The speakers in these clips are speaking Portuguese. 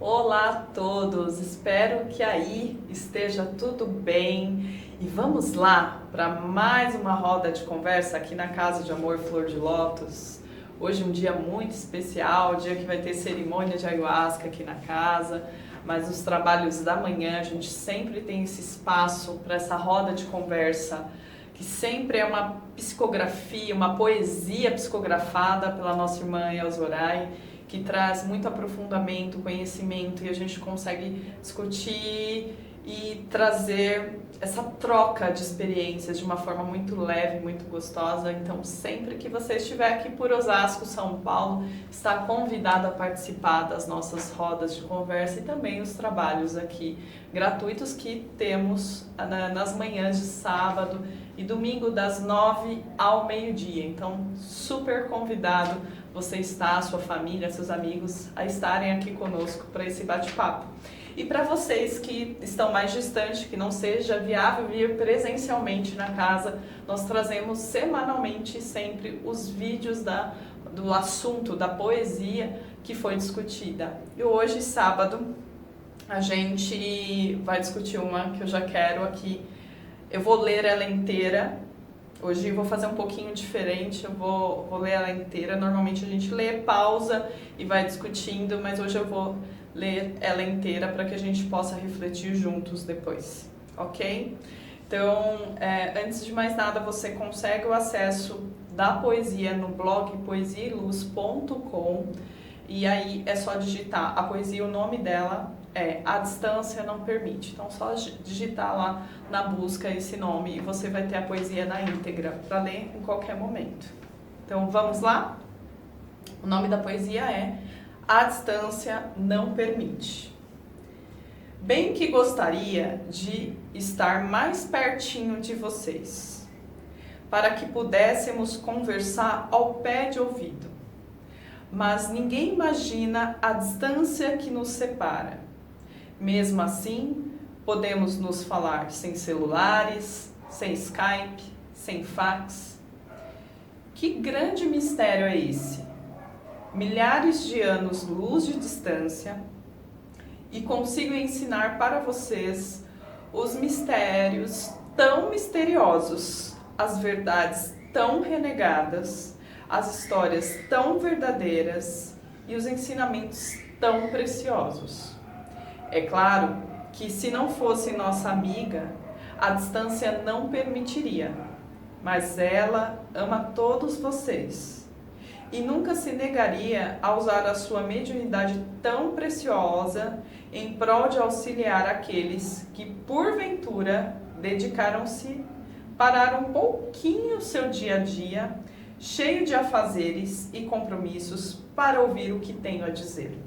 Olá a todos, espero que aí esteja tudo bem e vamos lá para mais uma roda de conversa aqui na Casa de Amor Flor de Lótus. Hoje é um dia muito especial, dia que vai ter cerimônia de ayahuasca aqui na casa, mas nos trabalhos da manhã a gente sempre tem esse espaço para essa roda de conversa, que sempre é uma psicografia, uma poesia psicografada pela nossa irmã Elzoray, que traz muito aprofundamento, conhecimento, e a gente consegue discutir e trazer essa troca de experiências de uma forma muito leve, muito gostosa. Então, sempre que você estiver aqui por Osasco, São Paulo, está convidado a participar das nossas rodas de conversa e também os trabalhos aqui gratuitos que temos nas manhãs de sábado e domingo das 9 ao meio-dia. Então, super convidado você está, sua família, seus amigos, a estarem aqui conosco para esse bate-papo. E para vocês que estão mais distantes, que não seja viável vir presencialmente na casa, nós trazemos semanalmente sempre os vídeos do assunto, da poesia que foi discutida. E hoje, sábado, a gente vai discutir uma que eu já quero aqui. Eu vou ler ela inteira. Hoje eu vou fazer um pouquinho diferente, eu vou ler ela inteira. Normalmente a gente lê, pausa e vai discutindo, mas hoje eu vou ler ela inteira para que a gente possa refletir juntos depois, ok? Então, antes de mais nada, você consegue o acesso da poesia no blog poesiaeluz.com e aí é só digitar a poesia, o nome dela é A Distância Não Permite. Então, só digitar lá na busca esse nome e você vai ter a poesia na íntegra para ler em qualquer momento. Então, vamos lá? O nome da poesia é A Distância Não Permite. Bem que gostaria de estar mais pertinho de vocês, para que pudéssemos conversar ao pé de ouvido. Mas ninguém imagina a distância que nos separa. Mesmo assim, podemos nos falar sem celulares, sem Skype, sem fax. Que grande mistério é esse? Milhares de anos-luz de distância, e consigo ensinar para vocês os mistérios tão misteriosos, as verdades tão renegadas, as histórias tão verdadeiras e os ensinamentos tão preciosos. É claro que se não fosse nossa amiga, a distância não permitiria, mas ela ama todos vocês e nunca se negaria a usar a sua mediunidade tão preciosa em prol de auxiliar aqueles que, porventura, dedicaram-se parar um pouquinho o seu dia a dia, cheio de afazeres e compromissos, para ouvir o que tenho a dizer.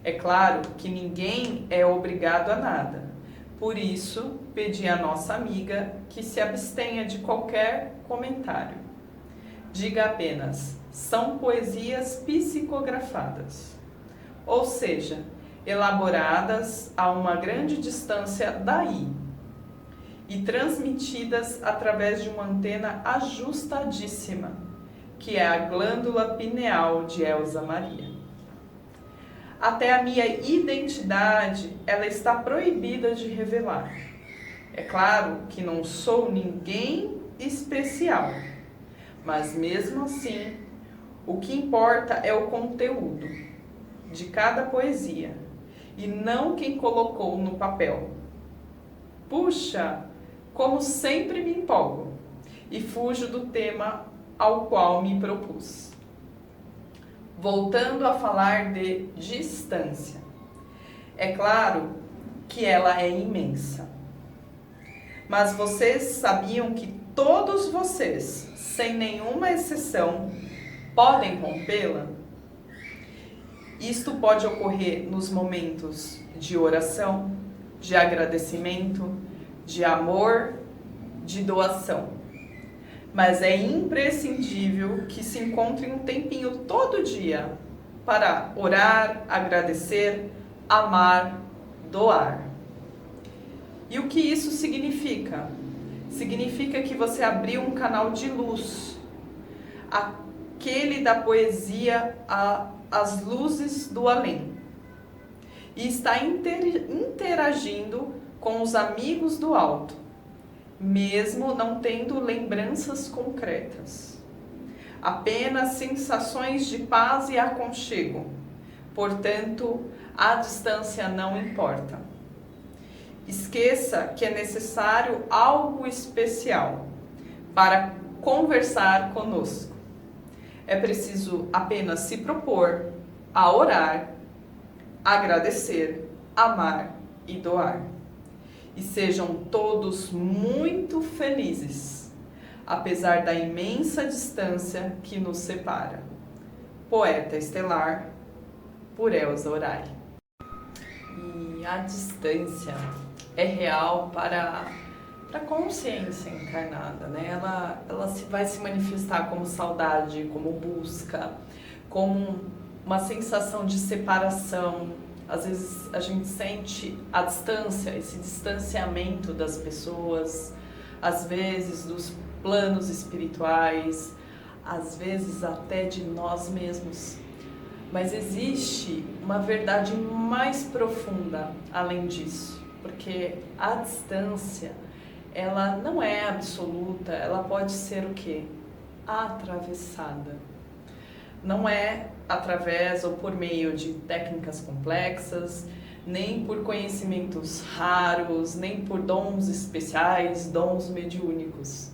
É claro que ninguém é obrigado a nada, por isso pedi à nossa amiga que se abstenha de qualquer comentário. Diga apenas, são poesias psicografadas, ou seja, elaboradas a uma grande distância daí e transmitidas através de uma antena ajustadíssima, que é a glândula pineal de Elza Maria. Até a minha identidade, ela está proibida de revelar. É claro que não sou ninguém especial, mas mesmo assim, o que importa é o conteúdo de cada poesia e não quem colocou no papel. Puxa, como sempre me empolgo e fujo do tema ao qual me propus. Voltando a falar de distância. É claro que ela é imensa. Mas vocês sabiam que todos vocês, sem nenhuma exceção, podem rompê-la? Isto pode ocorrer nos momentos de oração, de agradecimento, de amor, de doação. Mas é imprescindível que se encontre um tempinho todo dia para orar, agradecer, amar, doar. E o que isso significa? Significa que você abriu um canal de luz, aquele da poesia As Luzes do Além. e está interagindo com os amigos do alto, mesmo não tendo lembranças concretas. Apenas sensações de paz e aconchego. Portanto, a distância não importa. Esqueça que é necessário algo especial para conversar conosco. É preciso apenas se propor a orar, agradecer, amar e doar. E sejam todos muito felizes, apesar da imensa distância que nos separa. Poeta estelar, por Elza Orai. E a distância é real para a consciência encarnada, né? Ela vai se manifestar como saudade, como busca, como uma sensação de separação. Às vezes a gente sente a distância, esse distanciamento das pessoas, às vezes dos planos espirituais, às vezes até de nós mesmos. Mas existe uma verdade mais profunda além disso, porque a distância, ela não é absoluta, ela pode ser o quê? Atravessada. Não é através ou por meio de técnicas complexas, nem por conhecimentos raros, nem por dons especiais, dons mediúnicos.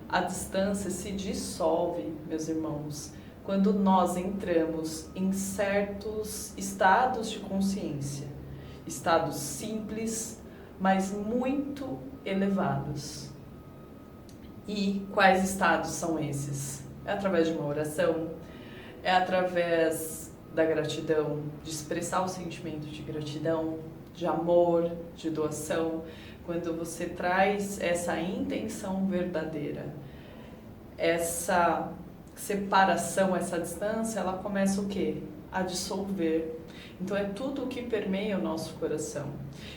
A distância se dissolve, meus irmãos, quando nós entramos em certos estados de consciência, estados simples, mas muito elevados. E quais estados são esses? É através de uma oração, é através da gratidão, de expressar o sentimento de gratidão, de amor, de doação, quando você traz essa intenção verdadeira, essa separação, essa distância, ela começa o quê? A dissolver. Então é tudo o que permeia o nosso coração.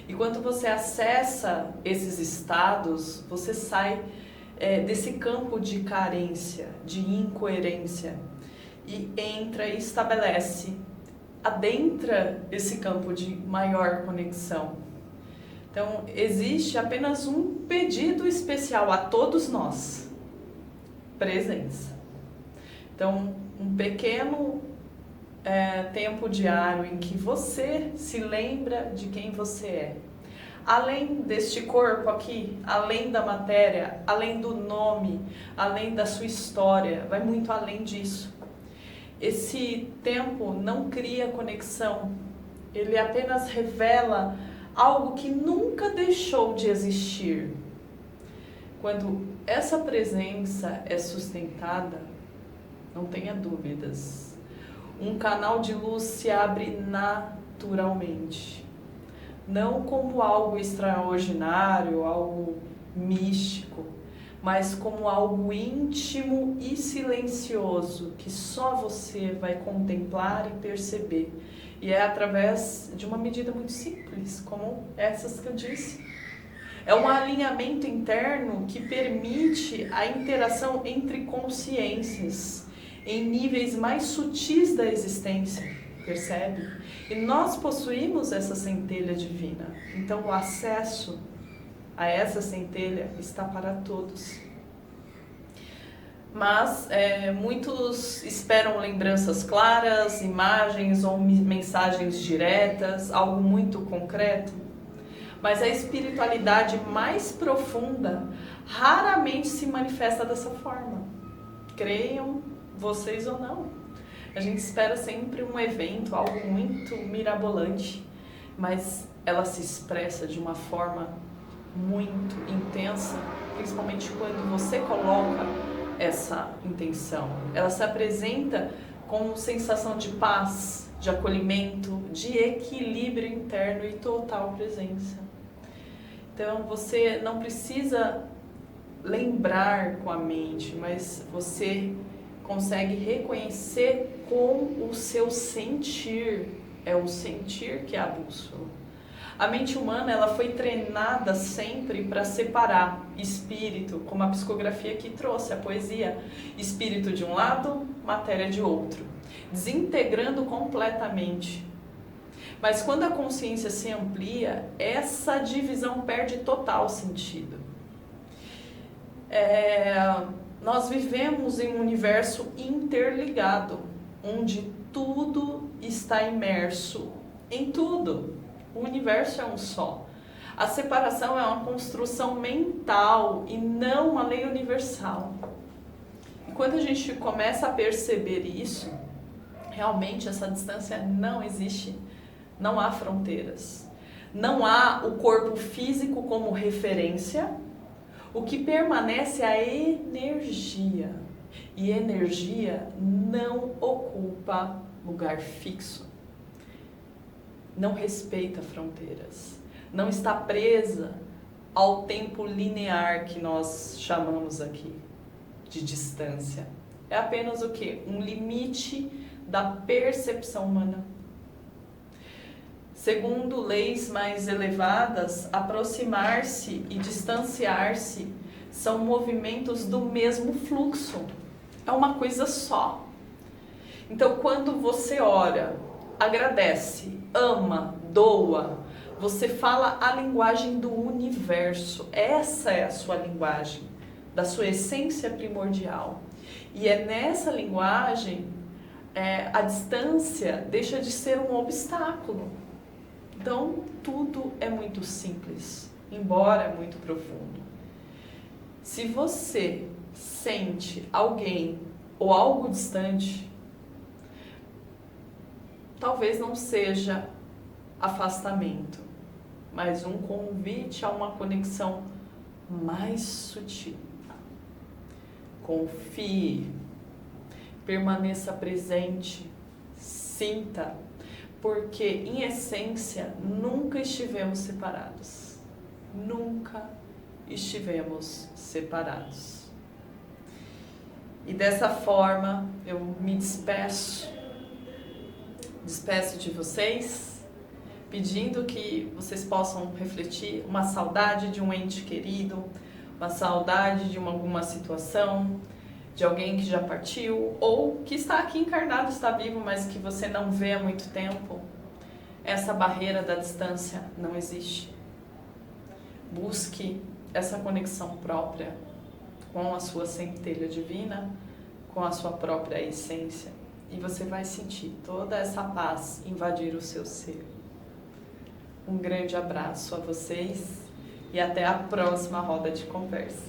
E quando você acessa esses estados, você sai desse campo de carência, de incoerência, e entra e estabelece, adentra esse campo de maior conexão. Então existe apenas um pedido especial a todos nós: presença. Então, um pequeno tempo diário em que você se lembra de quem você é. Além deste corpo aqui, além da matéria, além do nome, além da sua história, vai muito além disso. Esse tempo não cria conexão, ele apenas revela algo que nunca deixou de existir. Quando essa presença é sustentada, não tenha dúvidas, um canal de luz se abre naturalmente, não como algo extraordinário, algo místico, mas como algo íntimo e silencioso que só você vai contemplar e perceber. E é através de uma medida muito simples, como essas que eu disse. É um alinhamento interno que permite a interação entre consciências em níveis mais sutis da existência, percebe? E nós possuímos essa centelha divina, então o acesso a essa centelha está para todos. Mas muitos esperam lembranças claras, imagens ou mensagens diretas, algo muito concreto. Mas a espiritualidade mais profunda raramente se manifesta dessa forma. Creiam vocês ou não. A gente espera sempre um evento, algo muito mirabolante, mas ela se expressa de uma forma muito intensa, principalmente quando você coloca essa intenção. Ela se apresenta com sensação de paz, de acolhimento, de equilíbrio interno e total presença. Então você não precisa lembrar com a mente, mas você consegue reconhecer com o seu sentir. É o sentir que é a bússola. A mente humana, ela foi treinada sempre para separar espírito, como a psicografia que trouxe, a poesia, espírito de um lado, matéria de outro, desintegrando completamente. Mas quando a consciência se amplia, essa divisão perde total sentido. Nós vivemos em um universo interligado, onde tudo está imerso em tudo. O universo é um só. A separação é uma construção mental e não uma lei universal. E quando a gente começa a perceber isso, realmente essa distância não existe, não há fronteiras. Não há o corpo físico como referência, o que permanece é a energia. E energia não ocupa lugar fixo, não respeita fronteiras, não está presa ao tempo linear que nós chamamos aqui de distância. É apenas o quê? Um limite da percepção humana. Segundo leis mais elevadas, aproximar-se e distanciar-se são movimentos do mesmo fluxo. É uma coisa só. Então, quando você ora, agradece, ama, doa, você fala a linguagem do universo. Essa é a sua linguagem, da sua essência primordial. E é nessa linguagem, a distância deixa de ser um obstáculo. Então, tudo é muito simples, embora é muito profundo. Se você sente alguém ou algo distante, talvez não seja afastamento, mas um convite a uma conexão mais sutil. Confie, permaneça presente, sinta, porque em essência nunca estivemos separados. Nunca estivemos separados. E dessa forma eu me despeço de vocês, pedindo que vocês possam refletir uma saudade de um ente querido, uma saudade de alguma situação, de alguém que já partiu ou que está aqui encarnado, está vivo, mas que você não vê há muito tempo. Essa barreira da distância não existe. Busque essa conexão própria com a sua centelha divina, com a sua própria essência, e você vai sentir toda essa paz invadir o seu ser. Um grande abraço a vocês e até a próxima roda de conversa.